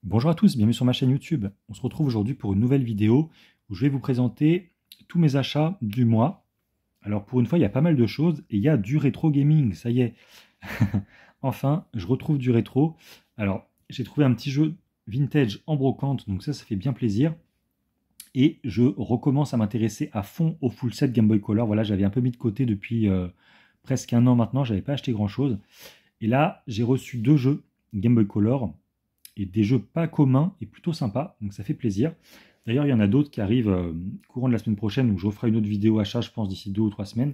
Bonjour à tous, bienvenue sur ma chaîne YouTube. On se retrouve aujourd'hui pour une nouvelle vidéo où je vais vous présenter tous mes achats du mois. Alors pour une fois, il y a pas mal de choses et il y a du rétro gaming, ça y est. Enfin, je retrouve du rétro. Alors, j'ai trouvé un petit jeu vintage en brocante, donc ça fait bien plaisir. Et je recommence à m'intéresser à fond au full set Game Boy Color. Voilà, j'avais un peu mis de côté depuis presque un an maintenant, j'avais pas acheté grand chose. Et là, j'ai reçu deux jeux Game Boy Color et des jeux pas communs et plutôt sympas, donc ça fait plaisir. D'ailleurs, il y en a d'autres qui arrivent courant de la semaine prochaine, où je referai une autre vidéo achat, je pense, d'ici 2 ou 3 semaines.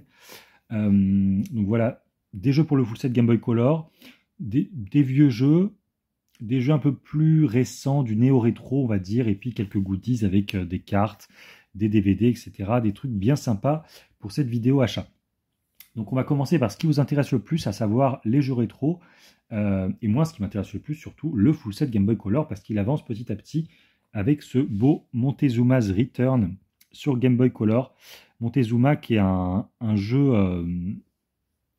Donc voilà, des jeux pour le full set Game Boy Color, des vieux jeux, des jeux un peu plus récents, du néo-rétro, on va dire, et puis quelques goodies avec des cartes, des DVD, etc. Des trucs bien sympas pour cette vidéo achat. Donc on va commencer par ce qui vous intéresse le plus, à savoir les jeux rétro. Et moi, ce qui m'intéresse le plus, surtout, le full set Game Boy Color, parce qu'il avance petit à petit avec ce beau Montezuma's Return sur Game Boy Color. Montezuma qui est un jeu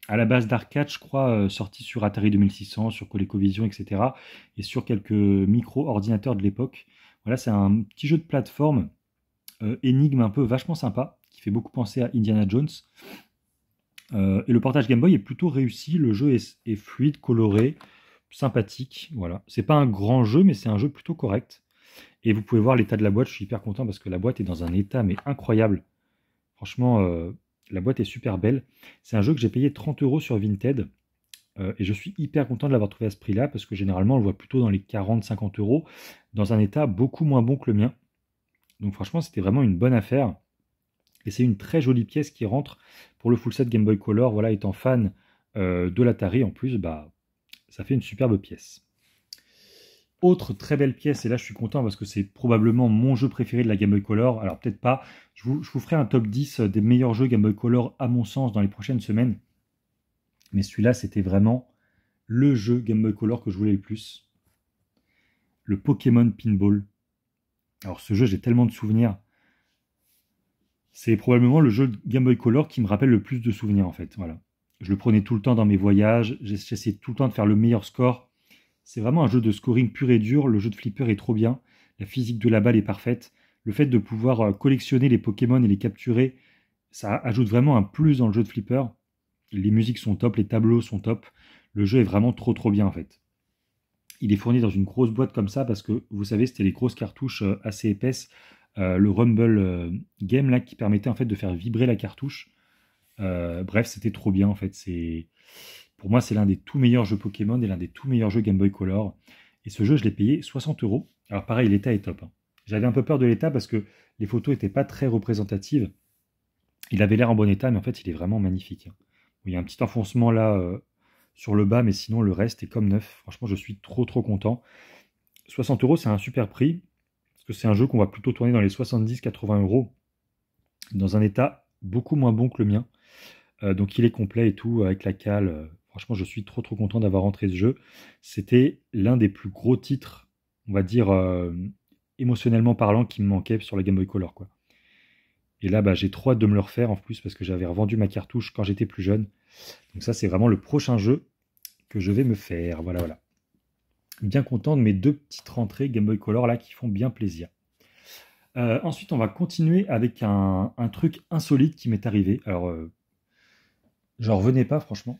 à la base d'arcade, je crois, sorti sur Atari 2600, sur ColecoVision, etc. Et sur quelques micro-ordinateurs de l'époque. Voilà, c'est un petit jeu de plateforme, énigme un peu vachement sympa, qui fait beaucoup penser à Indiana Jones. Et le portage Game Boy est plutôt réussi, le jeu est fluide, coloré, sympathique, voilà. C'est pas un grand jeu, mais c'est un jeu plutôt correct. Et vous pouvez voir l'état de la boîte, je suis hyper content parce que la boîte est dans un état mais incroyable. Franchement, la boîte est super belle. C'est un jeu que j'ai payé 30 € sur Vinted, et je suis hyper content de l'avoir trouvé à ce prix-là, parce que généralement on le voit plutôt dans les 40-50 € dans un état beaucoup moins bon que le mien. Donc franchement, c'était vraiment une bonne affaire. Et c'est une très jolie pièce qui rentre pour le full set Game Boy Color. Voilà, étant fan de l'Atari en plus, bah, ça fait une superbe pièce. Autre très belle pièce, et là je suis content parce que c'est probablement mon jeu préféré de la Game Boy Color. Alors peut-être pas, je vous ferai un top 10 des meilleurs jeux Game Boy Color à mon sens dans les prochaines semaines. Mais celui-là, c'était vraiment le jeu Game Boy Color que je voulais le plus. Le Pokémon Pinball. Alors ce jeu, j'ai tellement de souvenirs. C'est probablement le jeu Game Boy Color qui me rappelle le plus de souvenirs en fait. Voilà. Je le prenais tout le temps dans mes voyages, j'essayais tout le temps de faire le meilleur score. C'est vraiment un jeu de scoring pur et dur, le jeu de flipper est trop bien, la physique de la balle est parfaite. Le fait de pouvoir collectionner les Pokémon et les capturer, ça ajoute vraiment un plus dans le jeu de flipper. Les musiques sont top, les tableaux sont top. Le jeu est vraiment trop bien en fait. Il est fourni dans une grosse boîte comme ça parce que, vous savez, c'était les grosses cartouches assez épaisses. Le Rumble Game là qui permettait en fait de faire vibrer la cartouche. Bref, c'était trop bien en fait. Pour moi, c'est l'un des tout meilleurs jeux Pokémon et l'un des tout meilleurs jeux Game Boy Color. Et ce jeu, je l'ai payé 60 €. Alors pareil, l'état est top, hein. J'avais un peu peur de l'état parce que les photos n'étaient pas très représentatives. Il avait l'air en bon état, mais en fait, il est vraiment magnifique, hein. Il y a un petit enfoncement là sur le bas, mais sinon le reste est comme neuf. Franchement, je suis trop content. 60 €, c'est un super prix. Parce que c'est un jeu qu'on va plutôt tourner dans les 70-80 € dans un état beaucoup moins bon que le mien. Donc il est complet et tout, avec la cale. Franchement, je suis trop content d'avoir rentré ce jeu. C'était l'un des plus gros titres, on va dire, émotionnellement parlant, qui me manquait sur la Game Boy Color, quoi. Et là, bah, j'ai trop hâte de me le refaire en plus, parce que j'avais revendu ma cartouche quand j'étais plus jeune. Donc ça, c'est vraiment le prochain jeu que je vais me faire. Voilà. Bien content de mes deux petites rentrées Game Boy Color là qui font bien plaisir. Ensuite, on va continuer avec un truc insolite qui m'est arrivé. Alors, j'en revenais pas, franchement.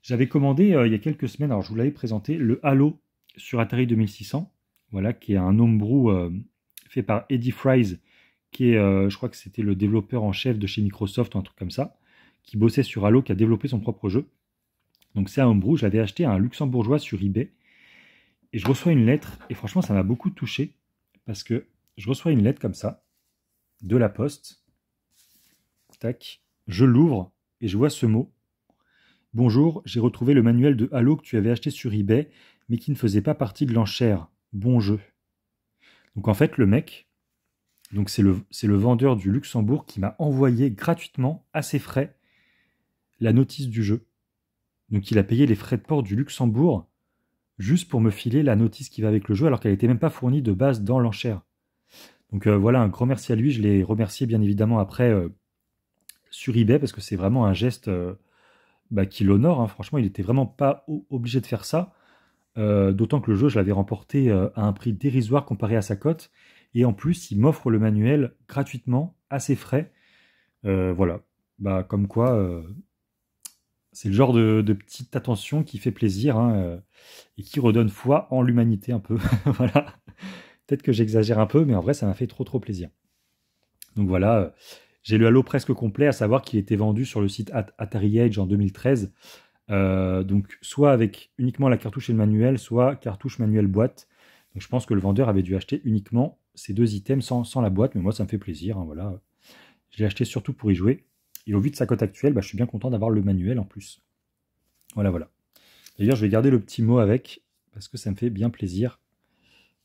J'avais commandé il y a quelques semaines, alors je vous l'avais présenté, le Halo sur Atari 2600, voilà, qui est un homebrew fait par Eddie Fries, qui est, je crois que c'était le développeur en chef de chez Microsoft ou un truc comme ça, qui bossait sur Halo, qui a développé son propre jeu. Donc c'est un homebrew, je l'avais acheté à un luxembourgeois sur eBay, et je reçois une lettre, et franchement ça m'a beaucoup touché, parce que je reçois une lettre comme ça, de la poste, tac, je l'ouvre, et je vois ce mot. Bonjour, j'ai retrouvé le manuel de Halo que tu avais acheté sur eBay, mais qui ne faisait pas partie de l'enchère. Bon jeu. Donc en fait, le mec, donc c'est le vendeur du Luxembourg qui m'a envoyé gratuitement, à ses frais, la notice du jeu. Donc il a payé les frais de port du Luxembourg juste pour me filer la notice qui va avec le jeu, alors qu'elle n'était même pas fournie de base dans l'enchère. Donc voilà, un grand merci à lui. Je l'ai remercié bien évidemment après sur eBay, parce que c'est vraiment un geste qui l'honore, hein. Franchement, il n'était vraiment pas obligé de faire ça. d'autant que le jeu, je l'avais remporté à un prix dérisoire comparé à sa cote. Et en plus, il m'offre le manuel gratuitement, à ses frais. Voilà, bah, comme quoi, c'est le genre de petite attention qui fait plaisir, hein, et qui redonne foi en l'humanité un peu. Voilà. Peut-être que j'exagère un peu, mais en vrai, ça m'a fait trop trop plaisir. Donc voilà, j'ai le Halo presque complet, à savoir qu'il était vendu sur le site Atari Age en 2013. Donc soit avec uniquement la cartouche et le manuel, soit cartouche manuel boîte. Donc je pense que le vendeur avait dû acheter uniquement ces deux items sans la boîte, mais moi ça me fait plaisir, hein, voilà. Je l'ai acheté surtout pour y jouer. Et au vu de sa cote actuelle, bah, je suis bien content d'avoir le manuel en plus. Voilà, voilà. D'ailleurs, je vais garder le petit mot avec, parce que ça me fait bien plaisir.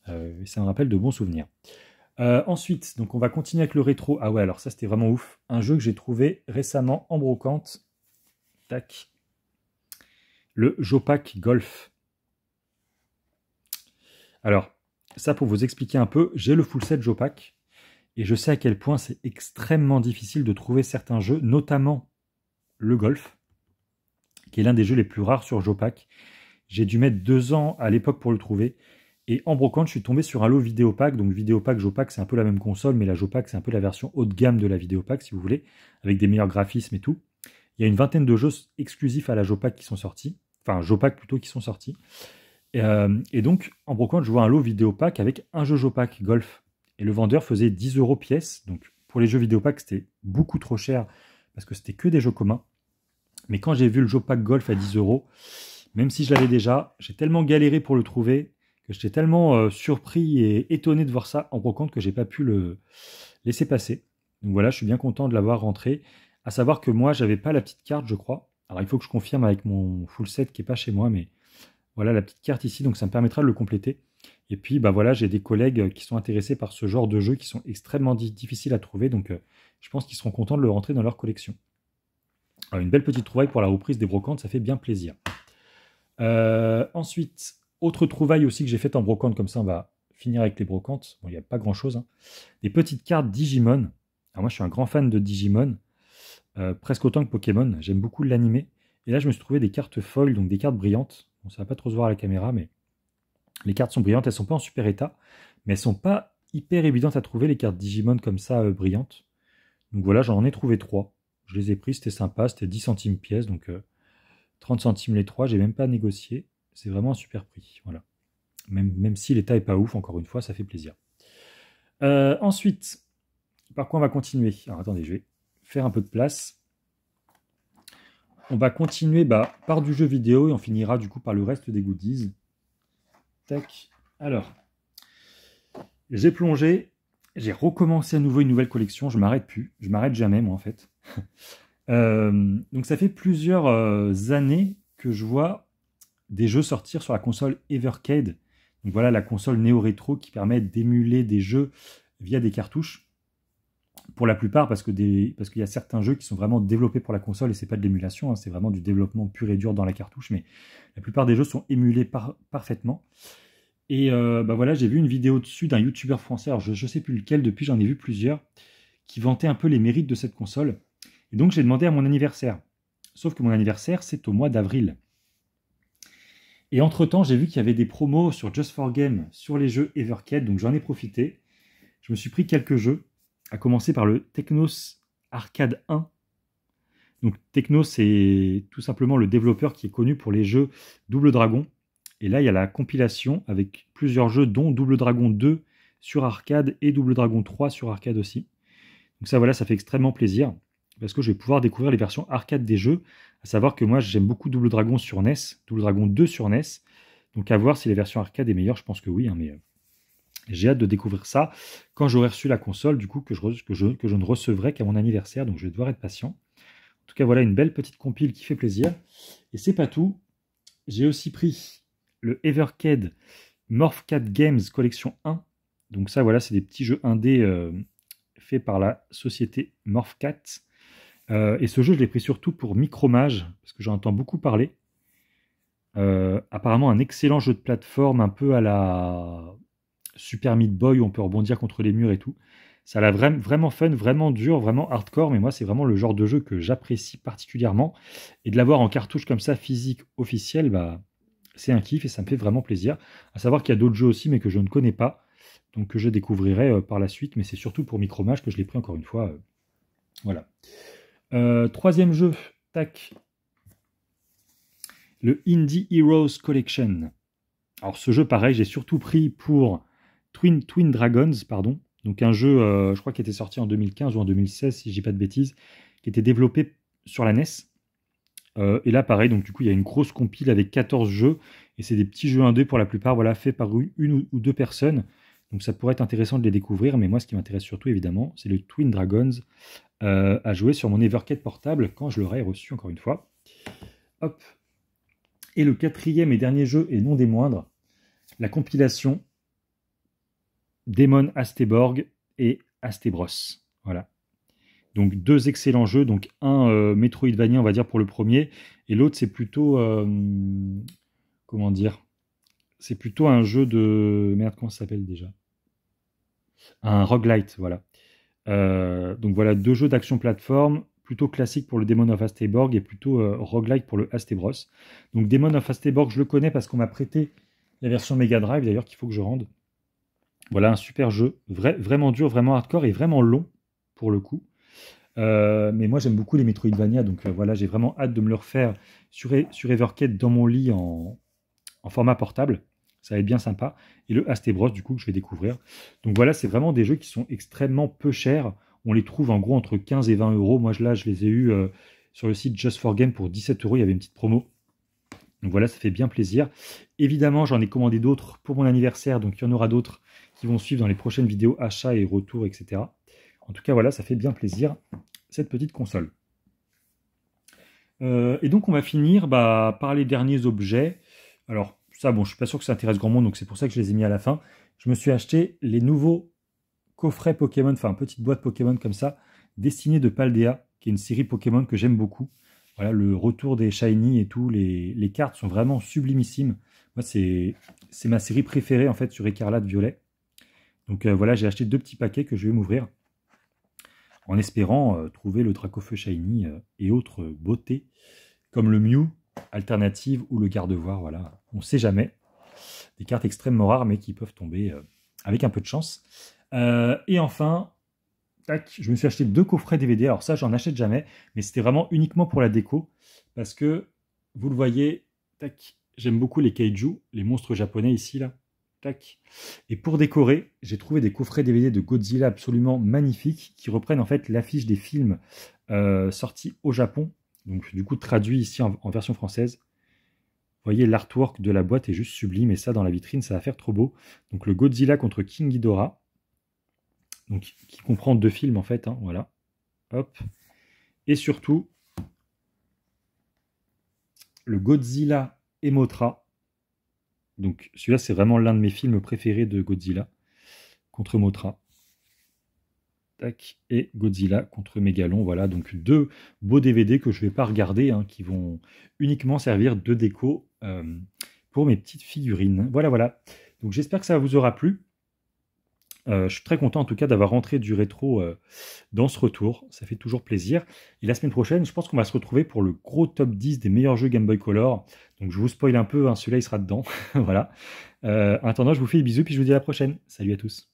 Et ça me rappelle de bons souvenirs. Ensuite, donc on va continuer avec le rétro. Ah ouais, alors ça c'était vraiment ouf. Un jeu que j'ai trouvé récemment en brocante. Tac. Le Jopac Golf. Alors, ça pour vous expliquer un peu, j'ai le full set Jopac. Et je sais à quel point c'est extrêmement difficile de trouver certains jeux, notamment le golf, qui est l'un des jeux les plus rares sur Jopac. J'ai dû mettre 2 ans à l'époque pour le trouver. Et en brocante, je suis tombé sur Halo Vidéopack. Donc Vidéopack, Jopac, c'est un peu la même console, mais la Jopac, c'est un peu la version haut de gamme de la Vidéopack, si vous voulez, avec des meilleurs graphismes et tout. Il y a une vingtaine de jeux exclusifs à la Jopac qui sont sortis. Enfin, Jopac plutôt, qui sont sortis. Et donc, en brocante, je vois un lot Vidéopack avec un jeu Jopac Golf. Et le vendeur faisait 10 € pièce. Donc, pour les jeux Vidéopack, c'était beaucoup trop cher parce que c'était que des jeux communs. Mais quand j'ai vu le Jopac Golf à 10 €, même si je l'avais déjà, j'ai tellement galéré pour le trouver que j'étais tellement surpris et étonné de voir ça en brocante que j'ai pas pu le laisser passer. Donc voilà, je suis bien content de l'avoir rentré. À savoir que moi, j'avais pas la petite carte, je crois. Alors, il faut que je confirme avec mon full set qui est pas chez moi, mais voilà la petite carte ici, donc ça me permettra de le compléter. Et puis, bah voilà, j'ai des collègues qui sont intéressés par ce genre de jeux qui sont extrêmement difficiles à trouver, donc je pense qu'ils seront contents de le rentrer dans leur collection. Alors, une belle petite trouvaille pour la reprise des brocantes, ça fait bien plaisir. Ensuite, autre trouvaille aussi que j'ai faite en brocante, comme ça on va finir avec les brocantes. Bon, il n'y a pas grand-chose, hein. Des petites cartes Digimon. Alors moi, je suis un grand fan de Digimon, presque autant que Pokémon. J'aime beaucoup l'animé. Et là, je me suis trouvé des cartes foil, donc des cartes brillantes. Bon, ça va pas trop se voir à la caméra, mais les cartes sont brillantes. Elles sont pas en super état, mais elles sont pas hyper évidentes à trouver, les cartes Digimon comme ça, brillantes. Donc voilà, j'en ai trouvé 3. Je les ai pris, c'était sympa, c'était 10 centimes pièce, donc 30 centimes les 3, j'ai même pas négocié. C'est vraiment un super prix, voilà. Même si l'état est pas ouf, encore une fois, ça fait plaisir. Ensuite, par quoi on va continuer? Alors attendez, je vais faire un peu de place. On va continuer par du jeu vidéo et on finira du coup par le reste des goodies. Tac. Alors, j'ai plongé, j'ai recommencé à nouveau une nouvelle collection. Je m'arrête plus, je m'arrête jamais moi en fait. Donc ça fait plusieurs années que je vois des jeux sortir sur la console Evercade. Donc voilà la console néo-rétro qui permet d'émuler des jeux via des cartouches. Pour la plupart, parce qu'il y a certains jeux qui sont vraiment développés pour la console et c'est pas de l'émulation, hein, c'est vraiment du développement pur et dur dans la cartouche, mais la plupart des jeux sont émulés parfaitement. Et voilà, j'ai vu une vidéo dessus d'un youtubeur français, alors je ne sais plus lequel, depuis j'en ai vu plusieurs, qui vantait un peu les mérites de cette console. Et donc j'ai demandé à mon anniversaire. Sauf que mon anniversaire, c'est au mois d'avril. Et entre-temps, j'ai vu qu'il y avait des promos sur Just for Game sur les jeux Evercade, donc j'en ai profité. Je me suis pris quelques jeux, à commencer par le Technos Arcade 1. Donc Technos, c'est tout simplement le développeur qui est connu pour les jeux Double Dragon. Et là, il y a la compilation avec plusieurs jeux, dont Double Dragon 2 sur arcade et Double Dragon 3 sur arcade aussi. Donc ça, voilà, ça fait extrêmement plaisir, parce que je vais pouvoir découvrir les versions arcade des jeux, à savoir que moi, j'aime beaucoup Double Dragon sur NES, Double Dragon 2 sur NES. Donc à voir si les versions arcade est meilleure, je pense que oui, hein, mais j'ai hâte de découvrir ça quand j'aurai reçu la console, du coup, que je ne recevrai qu'à mon anniversaire, donc je vais devoir être patient. En tout cas, voilà une belle petite compile qui fait plaisir. Et c'est pas tout, j'ai aussi pris le Evercade Morphcat Games Collection 1. Donc ça, voilà, c'est des petits jeux indés faits par la société Morphcat. Et ce jeu, je l'ai pris surtout pour Micromage, parce que j'en entends beaucoup parler. Apparemment, un excellent jeu de plateforme, un peu à la Super Meat Boy, où on peut rebondir contre les murs et tout. Ça a l'air vraiment fun, vraiment dur, vraiment hardcore, mais moi, c'est vraiment le genre de jeu que j'apprécie particulièrement. Et de l'avoir en cartouche comme ça, physique, officielle, c'est un kiff et ça me fait vraiment plaisir. À savoir qu'il y a d'autres jeux aussi, mais que je ne connais pas, donc que je découvrirai par la suite, mais c'est surtout pour Micromage que je l'ai pris encore une fois. Voilà. Troisième jeu, tac, le Indie Heroes Collection. Alors ce jeu, pareil, j'ai surtout pris pour Twin Dragons, pardon. Donc un jeu, je crois, qui était sorti en 2015 ou en 2016, si je dis pas de bêtises, qui était développé sur la NES. Et là, pareil, donc du coup, il y a une grosse compile avec 14 jeux, et c'est des petits jeux indés pour la plupart, voilà, faits par une ou deux personnes. Donc ça pourrait être intéressant de les découvrir, mais moi, ce qui m'intéresse surtout, évidemment, c'est le Twin Dragons, à jouer sur mon Evercade portable quand je l'aurai reçu, encore une fois. Hop. Et le quatrième et dernier jeu, et non des moindres, la compilation Demon Asteborg et Astebros. Voilà. Donc deux excellents jeux, donc un Metroidvania, on va dire, pour le premier, et l'autre c'est plutôt, comment dire, c'est plutôt un jeu de, merde, comment ça s'appelle déjà? Un roguelite, voilà. Donc voilà, deux jeux d'action plateforme, plutôt classique pour le Demon of Asteborg et plutôt roguelite pour le Astebros. Donc Demon of Asteborg, je le connais parce qu'on m'a prêté la version Mega Drive d'ailleurs qu'il faut que je rende. Voilà, un super jeu, vraiment dur, vraiment hardcore et vraiment long pour le coup. Mais moi j'aime beaucoup les Metroidvania, donc voilà, j'ai vraiment hâte de me le refaire sur Evercade dans mon lit en format portable. Ça va être bien sympa. Et le Astebros, du coup, que je vais découvrir. Donc voilà, c'est vraiment des jeux qui sont extrêmement peu chers. On les trouve en gros entre 15 et 20 euros. Moi, là, je les ai eus sur le site Just for Game pour 17 euros. Il y avait une petite promo. Donc voilà, ça fait bien plaisir. Évidemment, j'en ai commandé d'autres pour mon anniversaire. Donc il y en aura d'autres qui vont suivre dans les prochaines vidéos achats et retours, etc. En tout cas, voilà, ça fait bien plaisir, cette petite console. Et donc, on va finir par les derniers objets. Alors, ça, bon, je suis pas sûr que ça intéresse grand monde, donc c'est pour ça que je les ai mis à la fin. Je me suis acheté les nouveaux coffrets Pokémon, enfin, petite boîte Pokémon comme ça, destinée de Paldea, qui est une série Pokémon que j'aime beaucoup. Voilà, le retour des Shiny et tout, les cartes sont vraiment sublimissimes. Moi, c'est ma série préférée, en fait, sur Écarlate Violet. Donc voilà, j'ai acheté deux petits paquets que je vais m'ouvrir, en espérant trouver le Dracofeu Shiny et autres beautés, comme le Mew, alternative ou le Gardevoir, voilà, on ne sait jamais. Des cartes extrêmement rares, mais qui peuvent tomber avec un peu de chance. Et enfin, tac, je me suis acheté deux coffrets DVD. Alors ça, j'en achète jamais, mais c'était vraiment uniquement pour la déco, parce que, vous le voyez, tac, j'aime beaucoup les kaiju, les monstres japonais ici, là. Tac. Et pour décorer, j'ai trouvé des coffrets DVD de Godzilla absolument magnifiques, qui reprennent en fait l'affiche des films sortis au Japon, donc du coup traduit ici en version française. Vous voyez, l'artwork de la boîte est juste sublime, et ça dans la vitrine, ça va faire trop beau. Donc le Godzilla contre King Ghidorah, donc qui comprend deux films en fait, hein, voilà. Hop. Et surtout, le Godzilla et Mothra. Donc celui-là, c'est vraiment l'un de mes films préférés de Godzilla, contre Mothra. Tac, et Godzilla contre Mégalon, voilà, donc deux beaux DVD que je ne vais pas regarder, hein, qui vont uniquement servir de déco pour mes petites figurines. Voilà, voilà. Donc j'espère que ça vous aura plu. Je suis très content en tout cas d'avoir rentré du rétro dans ce retour, ça fait toujours plaisir. Et la semaine prochaine, je pense qu'on va se retrouver pour le gros top 10 des meilleurs jeux Game Boy Color. Donc je vous spoil un peu, hein, celui-là il sera dedans. Voilà. En attendant, je vous fais des bisous, puis je vous dis à la prochaine. Salut à tous.